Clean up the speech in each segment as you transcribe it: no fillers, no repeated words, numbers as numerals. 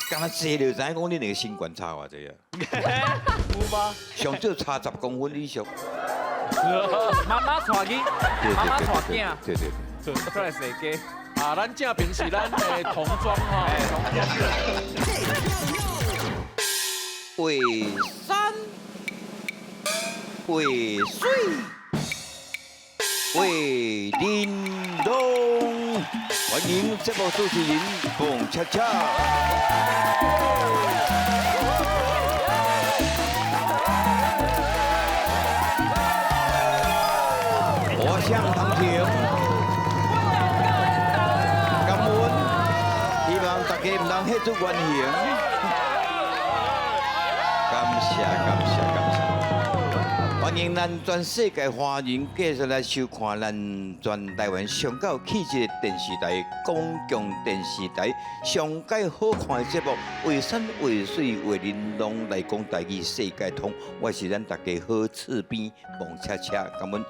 刚才坐就知影讲你两个身高差偌济啊？有吗？上少差10公分以上。妈妈带囡，妈妈带囝，对对对。再来设计。啊，咱正平是咱的童装哈。为山，为水，为林东，欢迎节目主持人冯恰恰。我向堂前，感恩，希望大家唔通黑足原形。感谢感谢感谢！欢迎咱全世界华人继续来收看咱全台湾上高气质的电视台——公共电视台上界好看的节目，为山为水为玲珑来讲台语世界通。我是咱大家好厝边王恰恰，感恩。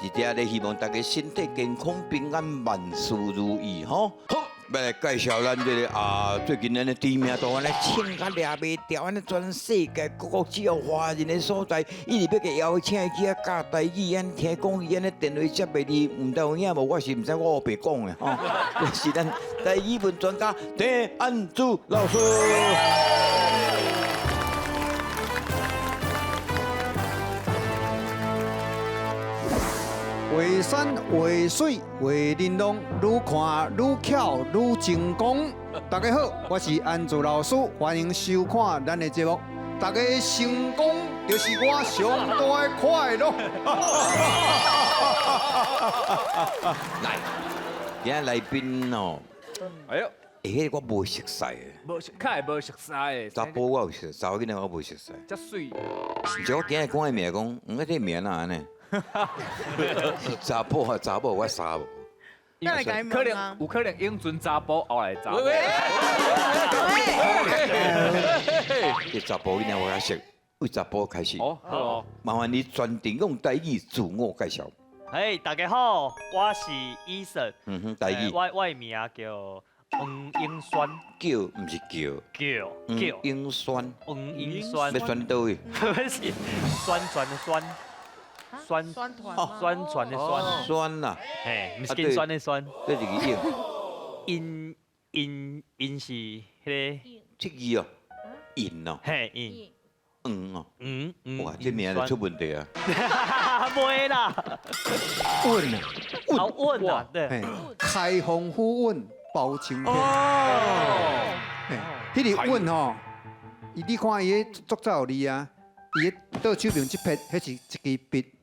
是遮咧，希望大家身体健康、平安、万事如意吼。好，要来介绍咱这个最近咱的知名度，安尼请甲掠袂掉，安尼全世界各国只要华人的所在，一直要给邀请去啊教台语，安听讲伊安尼电话接袂离，唔知有影无？我是唔知我白讲的吼。是咱台语文专家陈安祖老师。为山为水为玲珑，愈看愈巧愈成功。大家好，我是安祖老师，欢迎收看咱的节目。大家成功就是我上大的快乐。来，今日来宾哦，哎呦，迄个我无熟悉的，无较会无熟悉的。查甫我有熟，查某囡仔我无熟悉。遮水。而且我今日讲的名讲，这名啊安尼。查甫啊，查某我傻无。那来改可名啊能有可能永存查甫，后来查某。这查甫囡仔我较熟，为查甫开始。哦，好哦。麻烦你全程用台语自我介绍。嘿，大家好，我是 Eason。台语。我的名叫黄英酸，叫唔是叫。叫英酸。黄英酸，要酸倒位？不是酸酸的酸，酸酸团吗？酸传的酸，酸啦，嘿，不是金酸的酸。这是个因是迄个，这字哦，银哦，嘿因，哦。哇，这这名就出问题啊！袂啦，稳啊，好稳啊，对。嘿，开封府稳包青天。哦。嘿，迄个稳吼，你看伊个作造力啊，伊个倒手边一撇，迄是一支笔。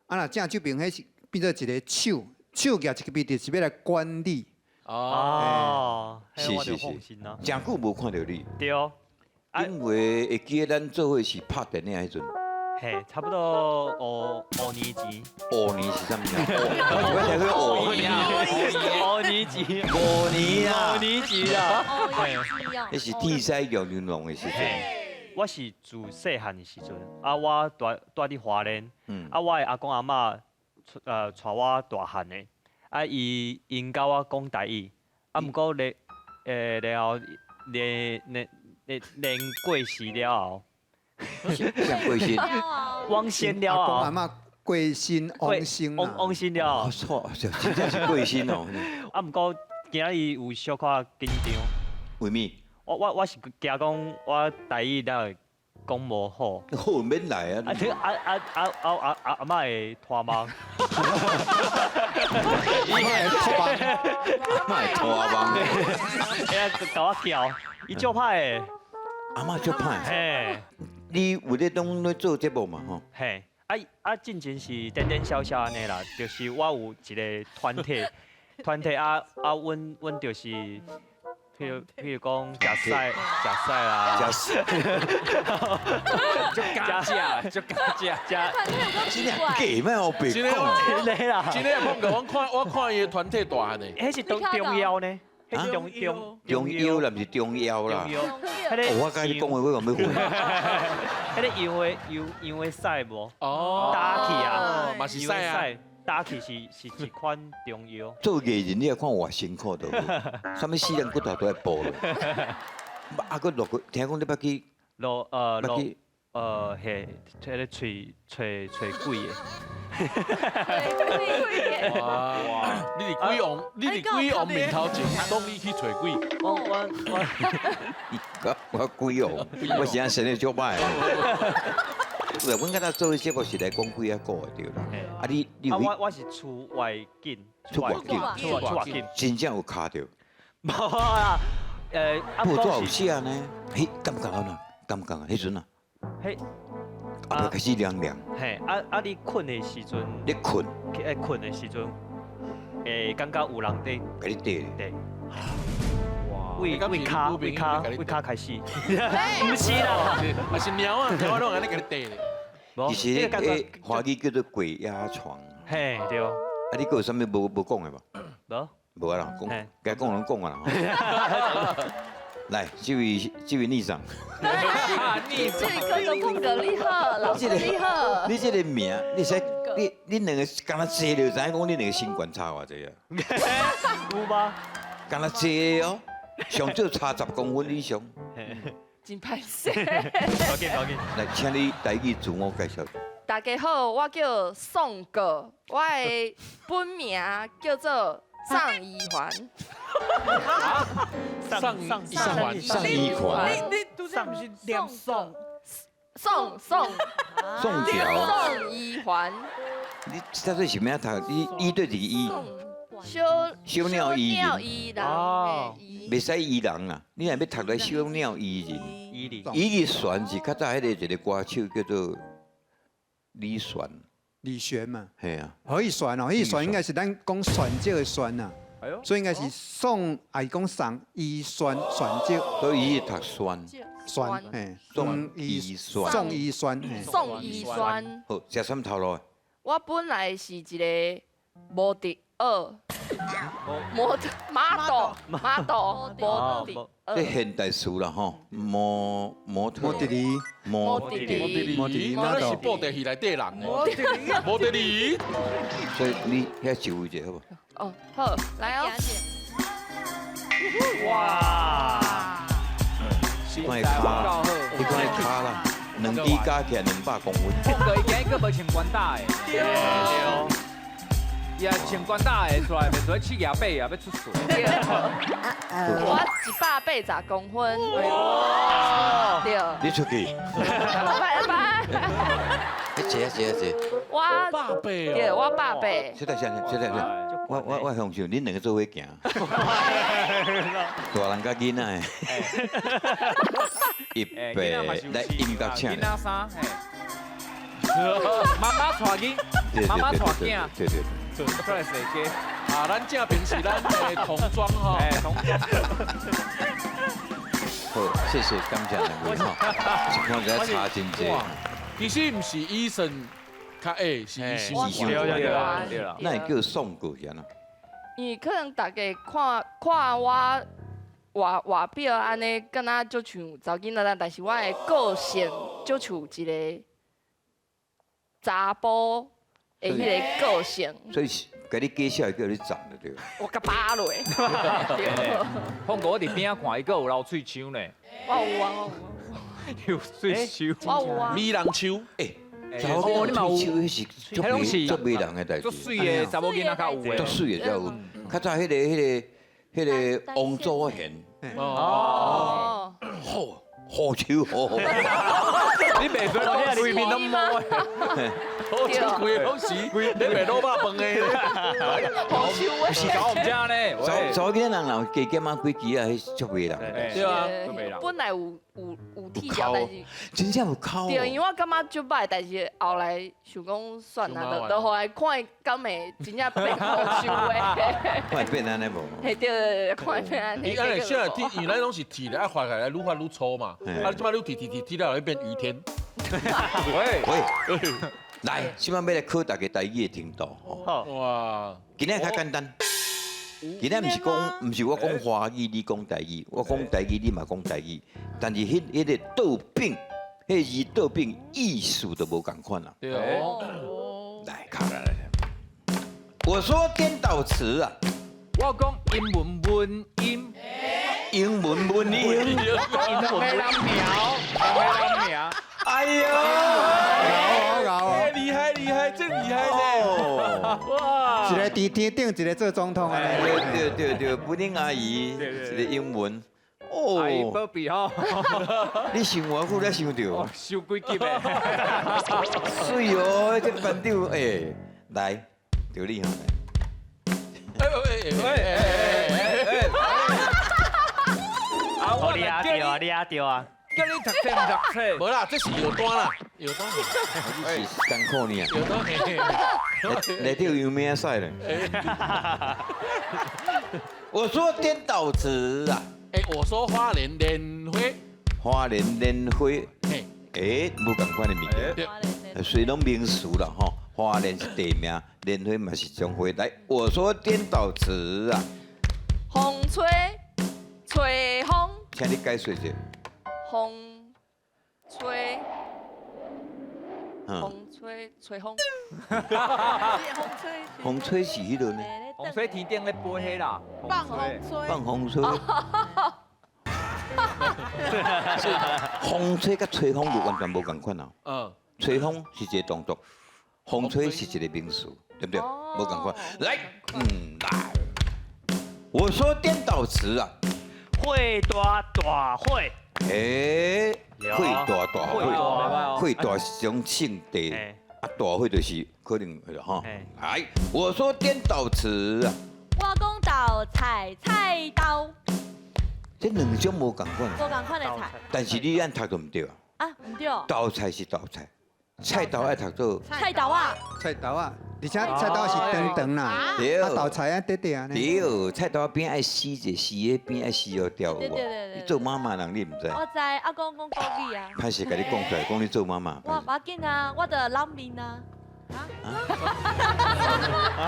啊，若正手边迄是变做一个手，手举一支笔，就是要来管理。哦，是我就放心啦。真久无看到你，对，因为会记得咱做伙是拍电影迄阵。嘿，差不多五年前。5年是啥物啊？我才去5年。五年前。 5年啊！ 5年前啦。哦，那是天西杨云龙的时阵。我是自细汉的时阵，我住伫花莲，我的阿公阿嬷带我大汉的，因教我讲台语，毋过然后练过时了后，像贵姓？往生了后，阿公阿嬷过身往生啦。往生了哦，后，错，真正是贵姓哦。毋过今日有小可紧张。为咩？我是惊讲我台语了会讲无好，好免来啊！阿嬷会拖忙，卖拖帮，伊甲我叫，伊足歹的，阿妈足歹。嘿，你有咧当咧做节目嘛？吼，嘿，进前是点点小小安尼啦，就是我有一个团体，阮就是。譬如讲，食屎啦，假死，就加价，就加价。真正假咩？我白真的讲。真的啦，今天碰到我看伊团体大汉的。迄是中腰呢，迄是中腰啦，毋是中腰啦。我甲你讲话，我讲要混。迄个羊的屎无？哦。打起啊，嘛是屎啊。打起是一款中药。做艺人你要看活辛苦的，什么死人骨头都要补了。啊，佮落去，听讲你捌去，捌去，嘿，迄个吹鬼的。哇！你是鬼王面头前，当你去找鬼。我鬼哦，我现在生得足歹。对，阮敢若做节目是来讲几啊个的对啦。啊，你有我是出外景，出外景，出外景，真正有卡着，无啦，不多有写呢。嘿，敢不敢啊？敢不敢啊？迄阵啊，嘿，啊，开始凉凉。嘿，你困的时阵，你困，困的时阵，感觉有人在给你缀咧。对，哇！为骹开始，不是啦，还是鸟啊，鸟拢安尼给你缀咧。无其实迄华语叫做鬼压床。嘿对，啊，你还有啥物无讲的无？无，无啊啦，讲该讲拢讲啊啦。来，这位逆长，你这哥哥不格你好，老师你好。你这个名，你两个敢若坐就知影讲你两个身悬差偌济啊？有吗？敢若坐哦，上少差10公分以上。真歹势。要紧。来，请你台语自我介绍。大家好，我叫宋哥，我的本名叫做尚一环。上一环，你上是念宋宋条，宋一环。你到底是咩读？你一对一个一，小鸟依人，哦袂使依人啊！你若要读来小鸟依人，伊个旋是较早迄个一个歌手叫做李旋，李玄嘛，系啊，可以旋哦，迄旋应该是咱讲旋叫的旋呐，哎呦，所以应该是宋，还是讲上伊旋旋叫所以伊读旋，旋，嘿，宋伊旋。宋伊旋，嘿，宋一酸。好，食什么头路？我本来是一个模特儿，马斗，模特这现代词啦吼，模特莫迪里，模模特儿。莫迪里，我马豆，是布袋戏内底人诶，无得你。所以你遐就位者好不？哦，好，来哦。哇，你看伊骹啦，你看伊骹啦，两支加起来200公分。风格伊今日个无穿管打的，对，伊啊穿管打的出来，袂出来去牙背啊，要出水。我180公分。对。你出去，拜。坐。我8倍对，哦，我180。现在，我相信恁两个做伙行，大人甲囡仔的，一白来音乐请囡。仔衫，嘿，妈妈带囡，妈妈带囝，对，出来踅街，啊，咱正平是咱的童装吼，哎，童装。好，谢谢，感谢两位哈，情况在差真济。其实唔是医生较矮，是医生医生对啦。那会叫宋过是安怎？因为可能大家看我外表安尼，敢若就像查囡仔，但是我的个性就像一个查甫的迄个个性，所以给你介绍叫你长的对吧？我甲扒落。对，风哥我伫边仔看，伊个有流喙枪呢，我有啊，有喙枪。我有啊。米人手，哦，你嘛有？迄是足美人的代志足，水的查某囡仔较有足的。水的才有。较早迄个王祖贤，哦。好手好。你袂做到对面都摸的，好像规个拢是，你袂卤肉饭的，好手不是搞我们家呢。早间人若加减啊几支啊，迄足美人。对啊，本来有剃掉，但是真正有口。对，因为我感觉就歹，但是后来想讲算啊，就后来看伊敢会真正变好手的。看变安尼无？嘿对，看变安尼。伊安尼现在剃，原来拢是剃的，爱发起来愈发愈粗嘛，啊，即摆愈剃了会变于天。喂，来，即摆要来考大家台语的程度。哇，今日较简单。今日毋是我讲华语，你讲台语，我讲台语，你嘛讲台语。但是迄个倒饼，迄字倒饼意思都无共款啦。对哦，来，看来。我说颠倒词啊，我讲英文文音，英英文文英。黑人苗，哎呦，哎，厉害厉害，真厉害呢！哦，哇一个伫天顶，一个做总统安尼。对，文英阿姨，一个英文。阿姨哦，保庇吼，你想偌久才想到，收几级的？水哦，这班长，哎，来，就你吼来。啊，哦，你啊对啊，你啊对啊。叫你读册唔读册？无啦，这是药单啦，药单，你是艰苦呢，药单。内底有名赛了。我说颠倒词啊，哎，我说花莲莲花，花莲莲花，嘿，哎，无共款的物件，对，虽拢民俗啦吼，花莲是地名，莲花嘛是一种花。来，我说颠倒词啊，风吹，吹风，请你解说一下。风吹，嗯，风吹，吹风。风吹是迄落呢，洪水天顶咧飞迄啦，放风吹，放风吹。风吹甲吹风就完全无共款啊。嗯，吹风是一个动作，风吹是一个名词，对不对？无共款。来，来，我说颠倒词啊，会大大会，诶，会大大会会，大会大是一种性地，嘿啊大会就是可能哈嘿。来，我说颠倒词啊，我讲豆菜菜豆，这两种无共款，无共款的菜但是你按读都唔对啊。啊，唔对，豆菜是豆菜，菜豆爱读做菜豆啊，菜豆啊，而且菜豆是长长啦，对啊豆菜啊短短安尼。对，菜豆边爱撕者撕的边爱撕好掉有无？对你做妈妈人你唔知，我知，啊讲国语啊，歹势甲你讲出来，讲你做妈妈。我无要紧啊，我的冷面啊，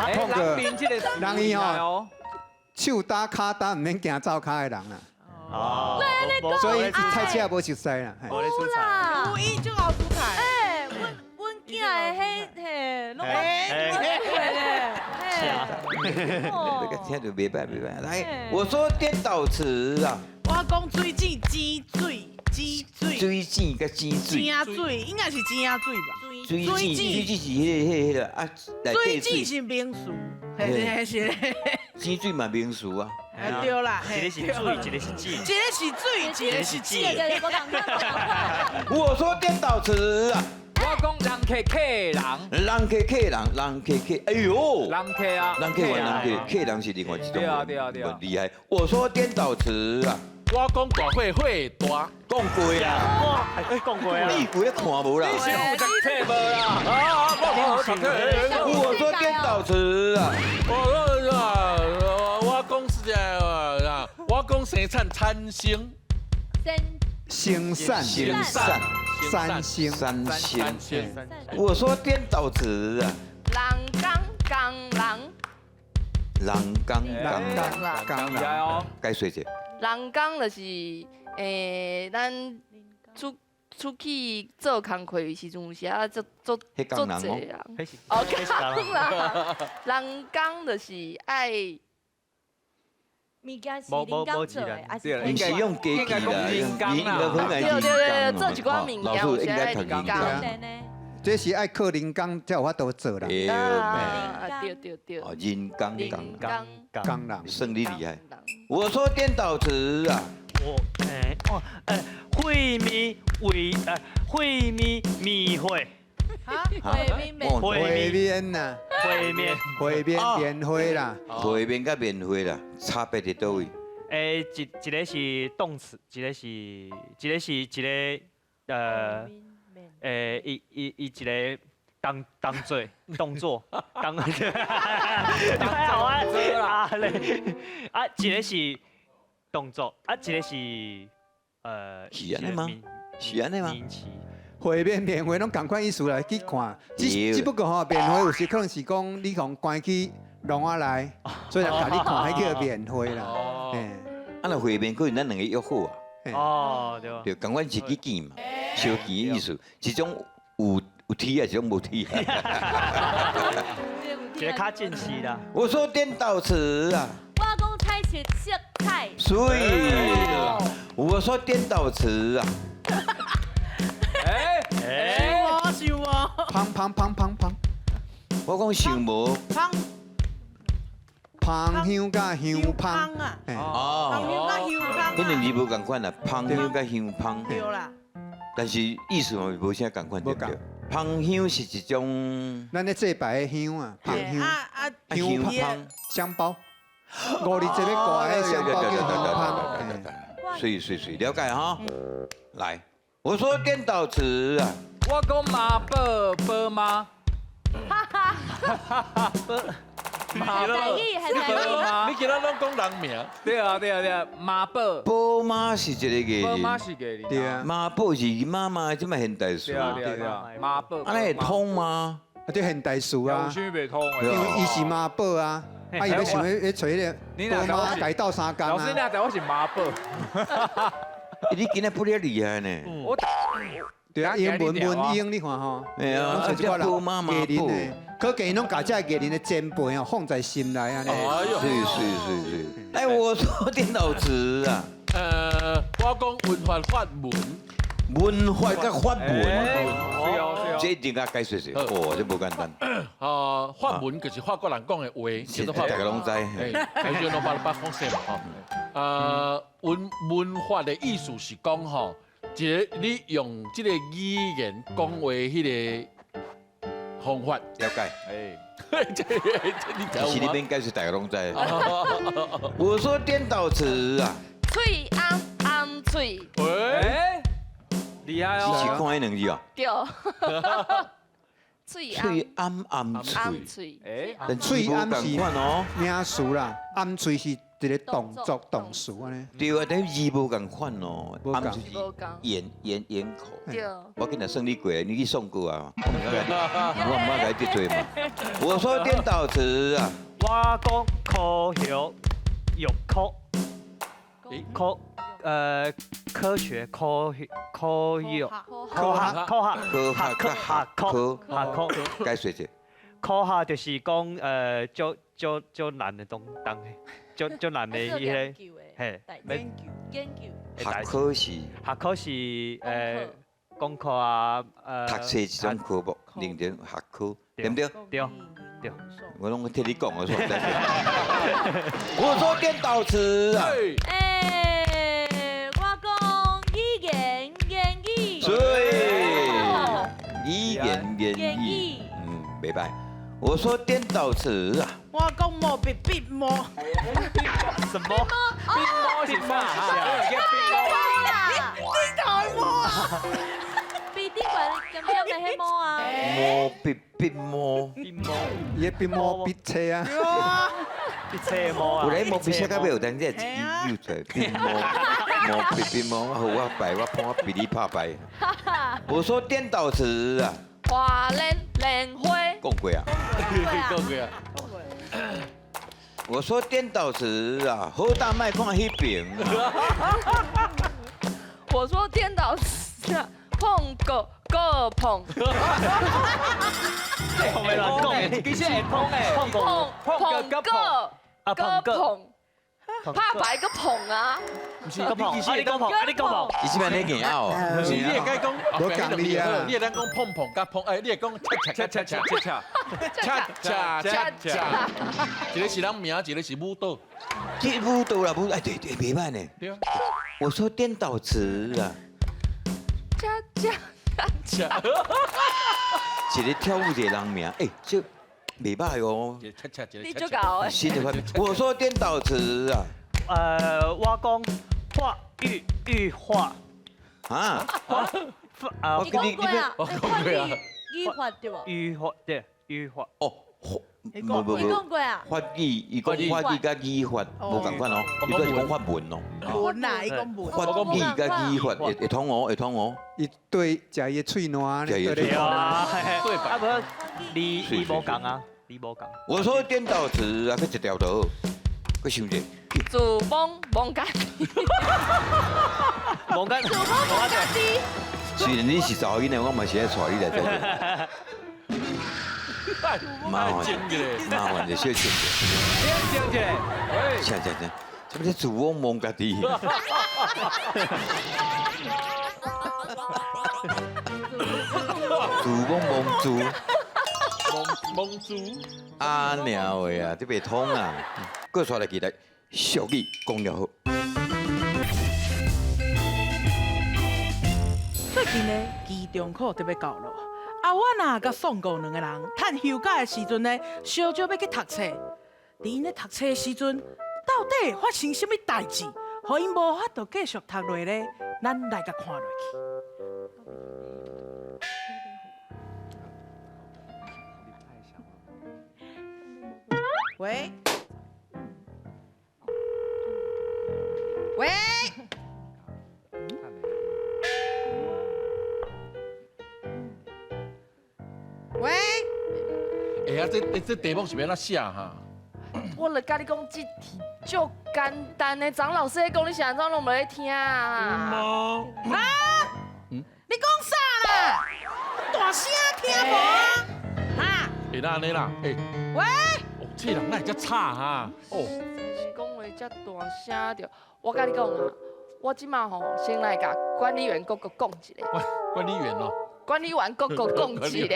哎，人民这个人伊吼手打骹打，唔免行走骹的人啦。哦，所以菜车无熟悉啦。嘿我咧出菜。啦故，意就好出彩。哎，阮囝的迄嘿，拢哎那个听就袂歹袂歹。来，我说颠倒词啊，我讲水井尖水，尖水，水井甲尖水，尖水应该是尖水吧？水井是迄个啊，内水底水，井是民俗，嘿是，尖水嘛民俗啊。对啦，一个是水，一个是井。一个是水，一个是井。对对，无共款，无共款。我说颠倒词啊，我讲人客客人，人客客人，人客客，哎呦。人客啊，人客完人客，客人是另外一种对啊人，对啊对啊很厉害。我说颠倒词啊，我讲大会会大，讲过啊，哇，讲过啊。你以为咧看无啦？你是有读册无啦？啊，我读册，我说颠倒词啊，我讲是啊，我讲生产产生，先生善行善三星，三星。生，我说颠倒词啊，人工人，人工刚厉害哦，该说者，人工就是咱出去做工课的时阵，有时啊做迄工人哦，人。迄是哦，迄是人人工就是爱物件是无人工做的，还是不是用机器啦，对，做一寡物件，老师应该读人工工。的呢？这是爱靠人工才有法度做啦。对，啊，对，哦，人工人工，工工人算你厉害。我说颠倒词啊，会面为会面米会啊，会面面会面呐，会面会面免费啦。会面甲免费啦，差别伫倒位？一个是动词，一个一个当做动作当，太好啊！啊，一个是动作，啊，一个是是安尼吗？是安尼吗？名词。会面免费拢同款意思来去看，只不过吼免费有时可能是讲你讲关去笼仔内，所以人甲你看迄叫免费啦。哦，嘿，啊，若会面可能咱两个约好啊，哦，对吧？就共阮是去见嘛，相见的意思，一种有铁啊，一种无铁啊。一个较正式啦。我说颠倒词啊，我讲菜切色菜，所以我说颠倒词啊，哎哎，想我，芳，我讲想无芳芳香甲香芳，啊，嘿哦，芳香甲香芳迄两字啊，无共款啦，芳香甲香芳，对啦，但是意思嘛无啥共款对不对？芳香是一种咱咧祭拜的香啊，芳香香芳芳。香包，五二节要挂的香包叫香芳。嘿水，了解哈。来，我说颠倒词啊，我讲马宝妈，马台语还台语，你今仔拢讲人名，对啊，马宝，宝妈是一个艺宝妈人，是个对啊，妈宝是妈妈，这么现代词对。啊，马宝，安尼会通吗？啊，这现代词啊有，啥袂通因的？为伊是妈宝啊，啊伊要想要找迄个宝妈改斗三工老师，你啊，还知我是马宝？你今日不了厉害呢。我对啊，英文英你看吼，哎呀，拢啊，这宝妈妈宝。艺人的，可见拢把这艺人的前辈哦放在心内啊，哎呦，是。哎，我说颠倒词啊，我讲文化法文，文化甲法文，是哦，这一定要解释释。哦，这不简单。法文就是法国人讲的话，叫做法文。大家拢知。哎，就拢把讲说嘛吼。文化的意思是讲吼，一个你用这个语言讲话迄个方法。了解。哎，这你其实你知们应该是大家拢知。吗？我说颠倒词啊，喙暗喙，喂，哎，厉害你是看哦，迄两字哦，对，喙喙暗暗喙，喙，哎，但喙无共款哦。名词啦，暗喙是一个动作动词安尼，对啊，但字无共款哦，无共暗是无共咽口。对，我跟你胜利过，你去送过啊？我唔爱甲你得罪嘛。我说颠倒词啊，我讲科学有科科学科学科解释者，科学就是讲就难的东西，就难的迄个，嘿，研究，学科是学科是功课啊，读册一种科目，认真学科，对不对？对，我拢替你讲，我说。我说颠倒词啊，我讲语言言语，所以语言语，袂歹。我说颠倒词啊，我讲莫别别莫，什么？冰毛是啥？你台莫，比顶管咁样嘅黑猫啊，摸必摸，伊个边摸笔车啊，你车模啊？有咧摸必须到尾有当这字又出来，必摸必摸，好我摆我碰我比你怕摆。我说颠倒词啊，花莲花，讲过啊。讲过啊，我说颠倒词啊，好大麦看迄边啊。我说颠倒词啊，碰个碰，碰咪乱讲嘅，其實係碰嘅，碰個碰，怕擺個碰啊，不是，個碰，其實你講碰，你講碰，你是咪咧硬拗啊？不是，你會該講，我講你啊你會當講碰碰甲碰，哎，你會講恰恰恰，一個是人名，一個是舞蹈，这舞蹈啦，舞哎对，袂歹呢。對啊，我說顛倒詞啊，恰，一個跳舞一個人名，這袂歹哦。一個恰恰，你就搞誒，新的發明，我說顛倒詞啊，我講畫玉畫，啊，你講過啊？我講過啊，語法對喎，玉畫對玉畫，哦，你講過啊？法語，伊講法語甲語法無共款哦，伊都是講法文哦。文啊，伊講文，法語甲語法會通哦，會通哦。伊對食伊個喙暖咧，對對咧。啊，對吧啊無你無講啊，你無講，我說顛倒詞啊，佢一條就好，佢想者，主蒙家無緊，己，雖然你是查某囡仔，我嘛是愛帶你來做。麻煩，真嘅咧，麻煩就小心點。點點點，喂，像，什么叫自我蒙家己？自我蒙住。蒙猪。啊鸟的啊，这袂通啊！搁出来期待俗语讲了好。最近呢，期中考特别到咯。我若甲宋哥两个人趁休假的时阵呢，小少要去读册。伫因咧读册的时阵，到底发生什么代志，互因无法度继续读落呢？咱来甲看落去。喂，喂，喂，哎呀，这题目是要安怎写哈？我来甲你讲，这题足简单的，张老师在讲，你是安怎拢无咧听啊？你讲啥啦？大声听无啊？哈？会啦安尼啦，哎，喂，哦，这人哪会遮吵哈？哦，是讲话遮大声着，我甲你讲啊，我即马吼先来甲管理员哥哥讲一下，喂，管理员哦，管理员哥哥讲一下。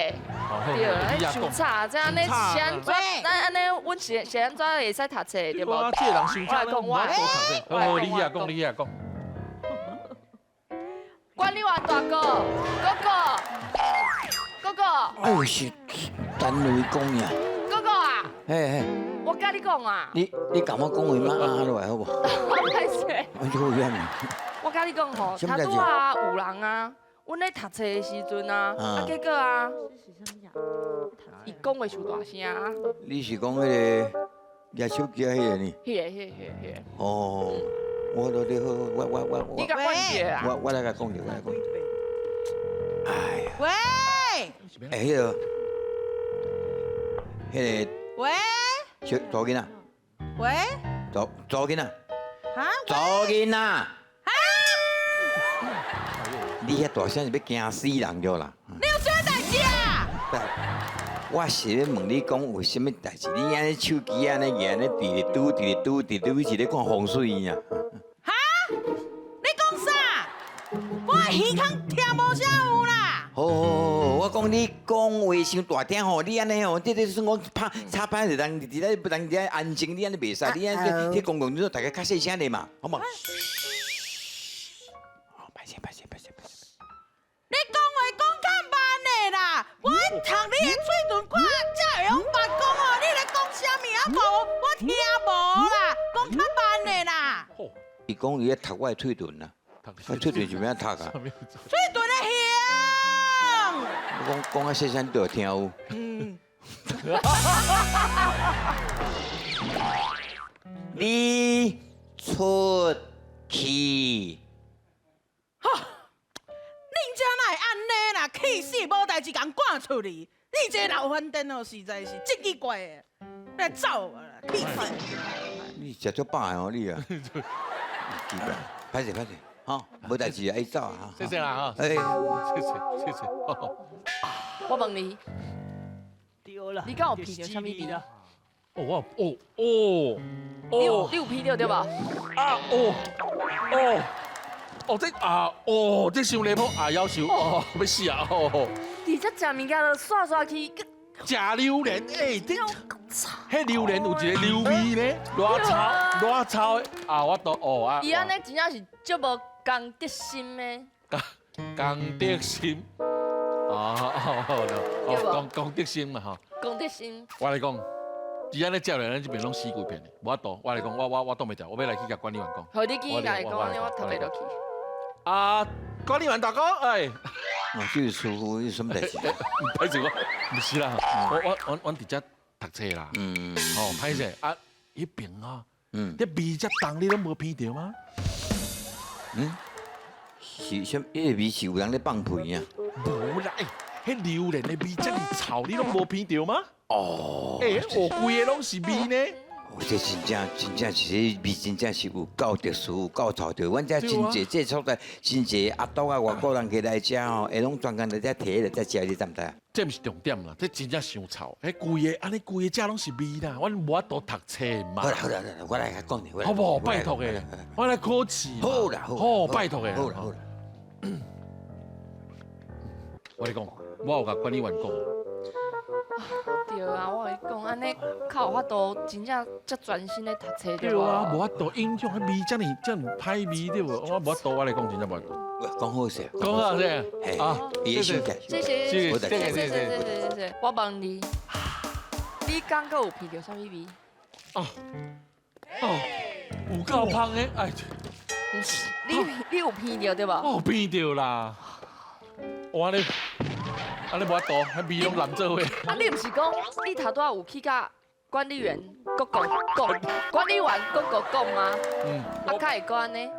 好，对，你也伤吵，这安尼是安怎？咱安尼，阮是安怎会使读册对无？啊，这人伤吵，咱唔好多读册。好好，你遐讲，你遐讲。管理员大哥，哥哥，哎呦，是单位讲呀。哥哥啊！嘿嘿，我甲你讲啊，你甲我讲话嘛压落来好无？我歹势。我就冤啊！我甲你讲吼，头拄啊有人啊，阮咧读册的时阵啊，结果啊，伊讲话伤大声啊。你是讲迄个举手机迄个呢？迄个。哦，我都你好，你甲关掉啊？我来甲讲着，我来讲。哎呀，喂，哎，迄个喂，小查囡仔，喂，查囡仔，哈？查囡仔。你遐大声是要惊死人着啦！你有啥代志啊？我是要问你讲有啥物代志？你安尼手机安尼硬咧，直直是咧看风水呀？哈？你讲啥？我的耳孔听无啥有啦。好，我讲你讲话伤大声吼，你安尼吼，这算讲插拍是人伫安静，你安尼袂使，你安尼去公共场所大家较细声咧嘛，好无？你讲话讲较慢的啦，我读你的嘴唇看才会用白讲哦。你咧讲啥物啊？无，我听无啦，讲较慢的啦。伊讲伊咧读我的喙唇啦，我喙唇是咩读啊？嘴唇的香。我讲啊细声都有听有。你出去。恁遮哪会安尼啦？气死，无代志共赶出去。你这老番颠哦，实在是真奇怪的。来走啊！气死！你食足饱的哦，你啊，奇怪，歹势，吼，无代志啊，爱走啊，谢谢啦哈，哎，谢谢。我问你，对啦，你敢有闻到啥物味啊？你有闻到对吧？这伤离谱啊！夭寿哦，要死啊！你这食物件就刷刷去，食榴莲，迄榴莲有一个榴味呢，偌臭的啊！我都啊！伊安尼真正是足无公德心的。公德心公德心嘛吼。公德心。我来讲，伊安尼照来，咱这边拢死几片的，无法度。我来讲，我挡袂掉，我要来去甲管理员讲。好，你记甲伊讲，我读袂落去。管理员大哥，哎，就是疏忽，有什么代志？歹势我，不是啦，我伫遮读册啦。歹势啊，迄边啊，这味遮重，你拢无闻到吗？是什？迄个味是有人咧放屁啊？无啦，迄榴莲的味遮尔臭，你拢无闻到吗？哦，规个拢是味呢。这真正是味，真正是有够特殊，有够潮的。阮遮真济这所在，真济阿斗啊外国人过来食吼，会拢专工来遮摕来遮食，你知唔知啊？这毋是重点啦，这真正伤臭。迄规个安尼规个遮拢是味啦，阮无法度读册嘛。好啦，我来讲你，好不好？拜托诶，我来考试。好啦，好，拜托诶。好啦。我跟你讲，我有甲管理员讲。对啊，我跟你讲，安尼较有法度，真正遮专心咧读册对对啊，无？无法度影响迄味，遮尔歹味对无？我无法度，我来讲真正无法度。讲好势，讲好势啊！伊的心态，谢谢，谢谢谢。我问你，你刚刚有闻到啥物味？哦，有够香诶！哎，毋是，你有闻到对无？我变着啦！我安尼无法度，迄味拢烂做伙。啊，你毋是讲你头拄仔有去甲管理员讲，管理员讲吗？啊，才会讲安尼？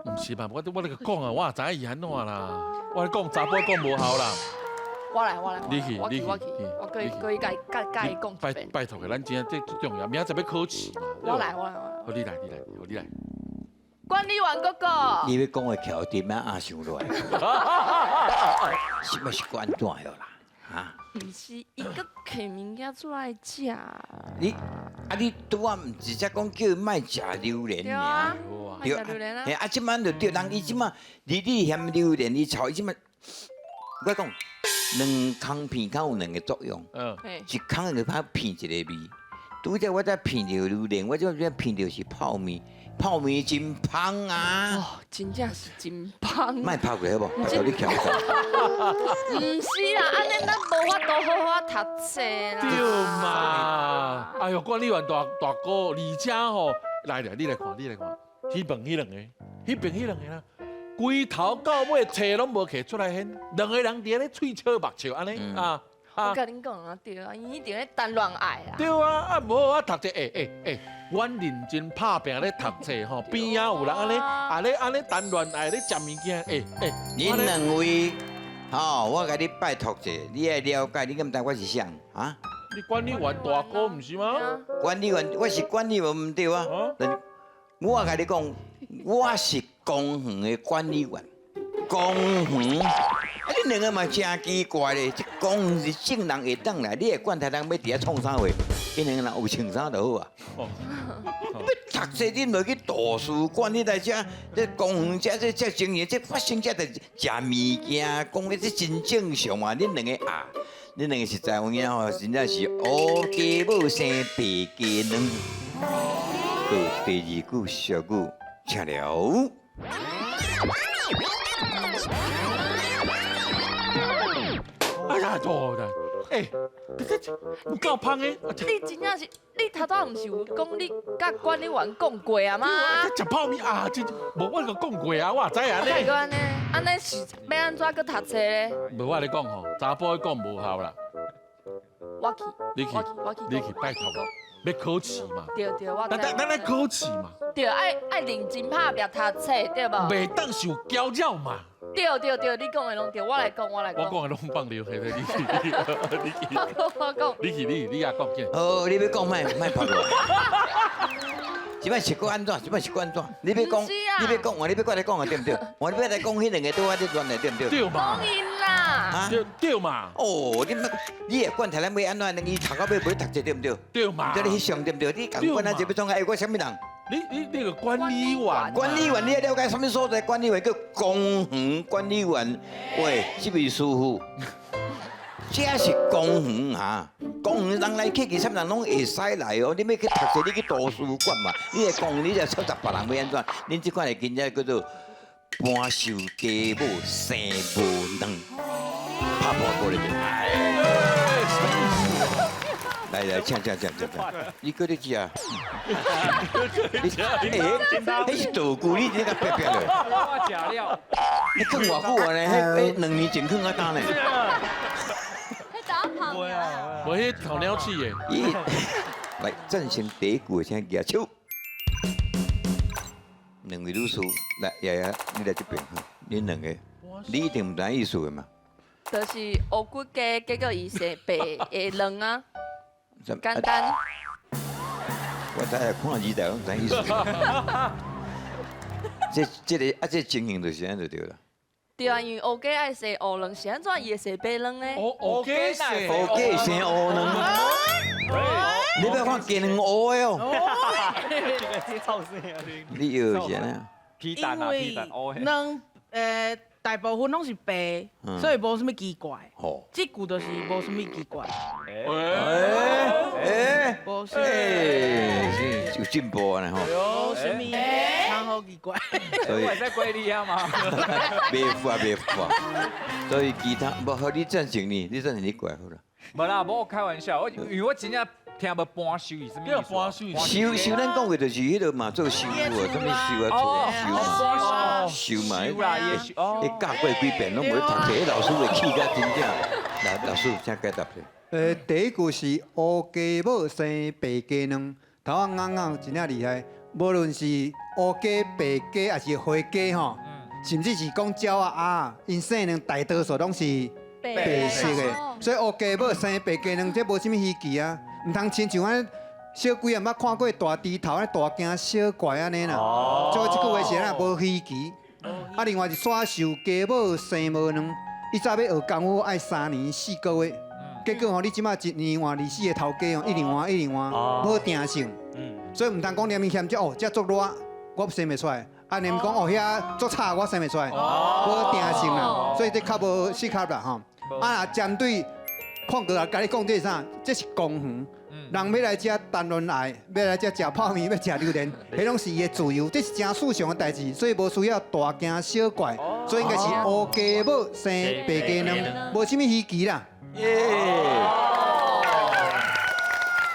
毋是吧？我咧个讲啊，我也知影伊安怎啦。我咧讲查甫讲无效啦。我来，你去，我可以甲伊讲一遍。拜托个，咱真正最重要，明仔载要考试嘛。我来。好，你来。管理员哥哥，你要讲的桥点啊，阿想落来，是不是关断了啦？啊？毋是，伊搁摕物件出来食。你拄仔毋是才讲叫伊莫食榴莲对啊尔？，莫食榴莲啊。啊，即摆就对，人伊即摆你嫌榴莲，伊炒伊即摆，我讲两空片较有两个作用，一空就怕片一个味。拄则我在片着榴莲，我这片着是泡面，泡面真香啊！哦，真正是真香。莫泡过好无？拜托你翘口。毋是啦，安尼咱无法度好好读册啦。对嘛？哎呦，管理员大哥，而且吼，来，你来看，迄边迄两个啦，规头到尾册拢无摕出来显，两个人伫咧喙笑目笑安尼啊。我甲恁讲啊，对啊，伊一定咧谈恋爱啊。对啊，无好读册，阮认真拍拼咧读册吼，边仔有人安尼谈恋爱咧食物件，恁两位，我甲你拜托者，你来了解，你敢知我是谁啊？你管理员大哥毋是吗？管理员，我是管理员，毋对啊。我甲你讲，我是公园的管理员，公园。你两个嘛真奇怪咧，这公园是正人会当来，你会管他人要伫遐创啥话？因两个人有穿衫就好啊。要读册你落去图书馆，你来遮，这公园这情形，这发生这的食物件，讲的这真正常啊。恁两个啊，恁两个是台湾人吼，真正是乌鸡母生白鸡卵。好，第二句小句，请了。哎呀，错的，有够香的。你真正是，你头拄毋是有讲你甲管理员讲过啊吗？食泡面啊，真无我甲讲过啊，我也知啊啊，咧。安尼是要安怎去读册咧？无我咧讲吼，查甫讲无效啦。我去，你去，拜托，要考试嘛。对，我知。咱来考试嘛。对，爱认真拍拼读册，对无？袂当受搅扰嘛。对，你讲的拢对，我来讲。我讲的拢放尿，你去，我讲。你也讲见。哦，你要讲莫拍落。即摆是安怎？你要讲，你要过来讲啊，对不对？我你要来讲，迄两个都我咧乱来，对不对？对嘛。讲因啦。对嘛。哦，你也管台咱要安怎？伊头到尾袂读册，对不对？对嘛。这里翕相对不对？你讲管咱就要创哎，我什么人？你个管理员。管理员，你要了解什么所在？管理员叫公园管理员。喂，这位师傅。这是公园哈，公园人来去，其实人拢会使来哦。你要去读册，你去图书馆嘛。你来公园，你就操杂别人要安怎？恁这款的今仔叫做半袖鸡母生无卵，拍破过来来，请，你搁你吃啊？你是道具，你这个白白的。我假料。你放偌久啊？迄2年前放啊干呢？无迄烤鸟器的。来，正成第一句，请举手。两位律师，来，爷爷，你来这边，恁两个，你一定唔知意思的嘛？就是乌骨鸡，结果伊是白的卵啊，简单。我大概看2代，我唔知意思。这情形就是安就对了。对啊，因为乌鸡爱生乌卵，是安怎伊会生白卵呢？我给谁？乌鸡生乌卵，你不要看鸡卵乌的哦。臭死啊！你以为是安尼？皮蛋啊，皮蛋哦。卵大部分拢是白，所以无什么奇怪。哦。这句就是无什么奇怪。无什么。是有进步啊吼。无什么，超好奇怪。所以我在归你啊嘛。袂服啊，袂服啊。所以其他无好，你赞成你赞成你怪好了。无啦，无开玩笑，因为我真正听无搬修是什么意思？搬修修咱讲的就是迄个嘛，做修啊，什么修啊，修嘛，伊教过几遍，拢无读册，老师会气甲真正。老师请解答咧。第一句是乌鸡母生白鸡卵，头仔啱啱真正厉害。无论是乌鸡、白鸡还是灰鸡吼，甚至是讲鸟啊因生卵大多数拢是白色的，所以乌鸡母生白鸡卵，这无什么稀奇啊。唔通亲像安小鬼啊，捌看过大猪头安大惊小怪安尼啦。所以这句话是安无稀奇。啊，另外是耍寿鸡母生无卵，伊早要学功夫爱3年4个月。结果吼，你即马1年换24个头家哦，一年换，无定性。所以唔通讲念伊嫌这哦，这足热，我生袂出来。啊，念讲哦，遐足差，我生袂出来，无定性啦。所以这较无适合啦吼。啊，针对看过啊，甲你讲这啥？这是公园。人要来这谈恋爱，要来这食泡面，要食榴莲，迄拢是伊的自由，这是真世上的代志，所以无需要大惊小怪，所以应该是乌鸡母生白鸡卵，无什么稀奇啦。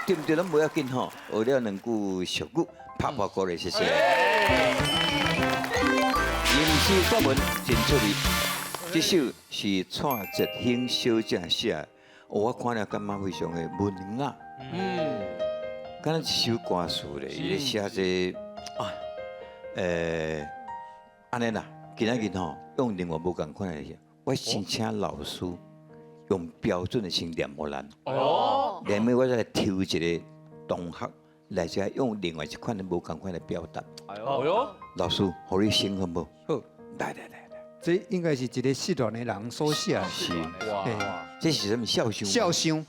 对不对？咱不要紧吼，学了2句俗语，拍鼓励，谢谢。吟诗作文真出力，这首是蔡哲兴小姐写的，我看了感觉非常的文雅。敢若一首歌词咧，伊咧写这安尼啦，今仔日吼用另外无共款的写，我先请老师用标准的先念互咱。连尾我再来抽一个同学来遮用另外一款的无共款的表达。哎呦，老师，互你先好无？好，来，这应该是一个失恋的人所写的。是，嘿这是什么孝兄？孝伤，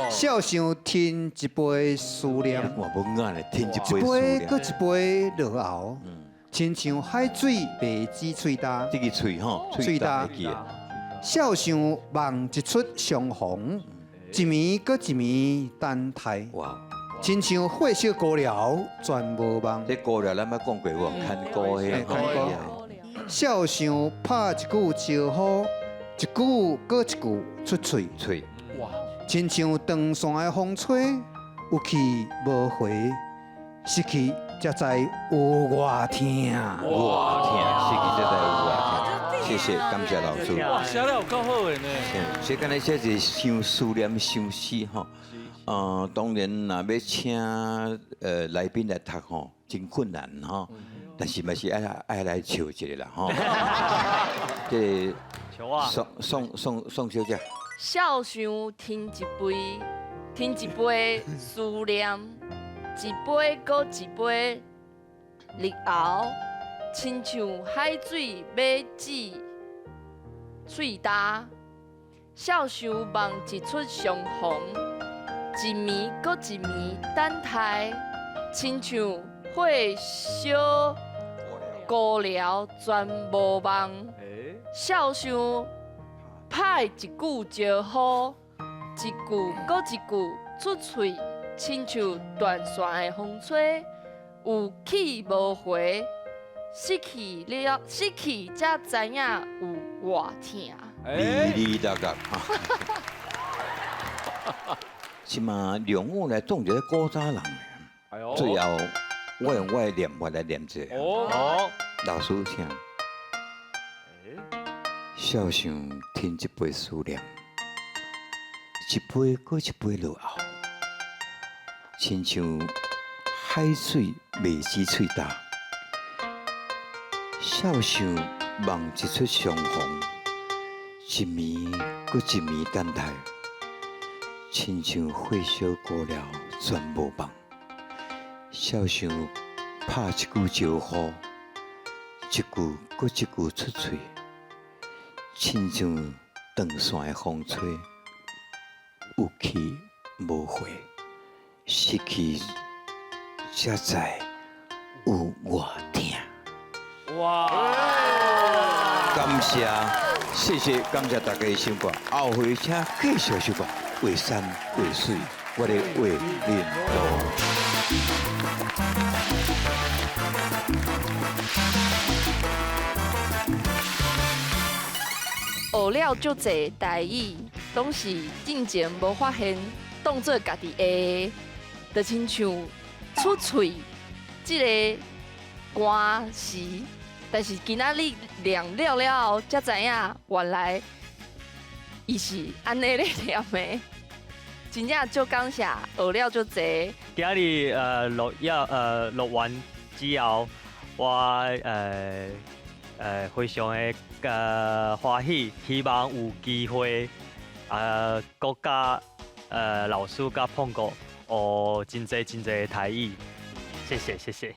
孝伤添一杯思念，我无眼咧，添一杯一思杯念。搁一杯落后，亲像海水未止喙焦，这个喙吼，喙焦会记的。孝伤望一出相逢，一暝搁一暝等待，哇，亲像火烧高粱全无望。这歌了咱捌讲过无？看歌迄看歌孝伤拍一句招呼，一句搁一句出喙，喙，哇，亲像长线的风吹，有去无回，失去才知有偌疼。我天，是其实在有我天。谢谢，感谢老师。哇，写了有够好的呢。所以刚才这是伤思念、伤诗吼。当然若要请来宾来读吼，真困难吼。但是嘛是爱来笑一个啦吼。这宋小姐。孝伤添一杯思念，一杯搁一杯日后，亲像海水要止喙焦。孝伤望一出相逢，一暝搁一暝等待，亲像火烧高粱全无望。孝伤拍一句招呼，一句搁一句出喙，亲像断线的风吹，有去无回，失去才知影有偌疼。哩啦啦。是嘛？让我来总结古早人。最后我用我的念法来念一下。老师听。孝伤添一杯思念，一杯搁一杯落后，亲像海水未止喙焦。孝伤望一出相逢，一暝搁一暝等待，亲像火烧高粱全无望。笑想拍一句招呼，一句搁一句出嘴，亲像长线的风吹，有去无回，失去才知有偌痛。哇！感谢，谢谢，感谢大家的收看，后回请继续收看，画山画水，我的画面学了足侪台语，拢是进前无发现，当做家己会，就亲像出喙即个歌词，但是今仔日念了了后，才知影原来伊是安尼咧念的，真正足感谢学了足侪。今日录完之后，我非常的欢喜，希望有机会国家老师甲碰过，真侪的台语，谢谢。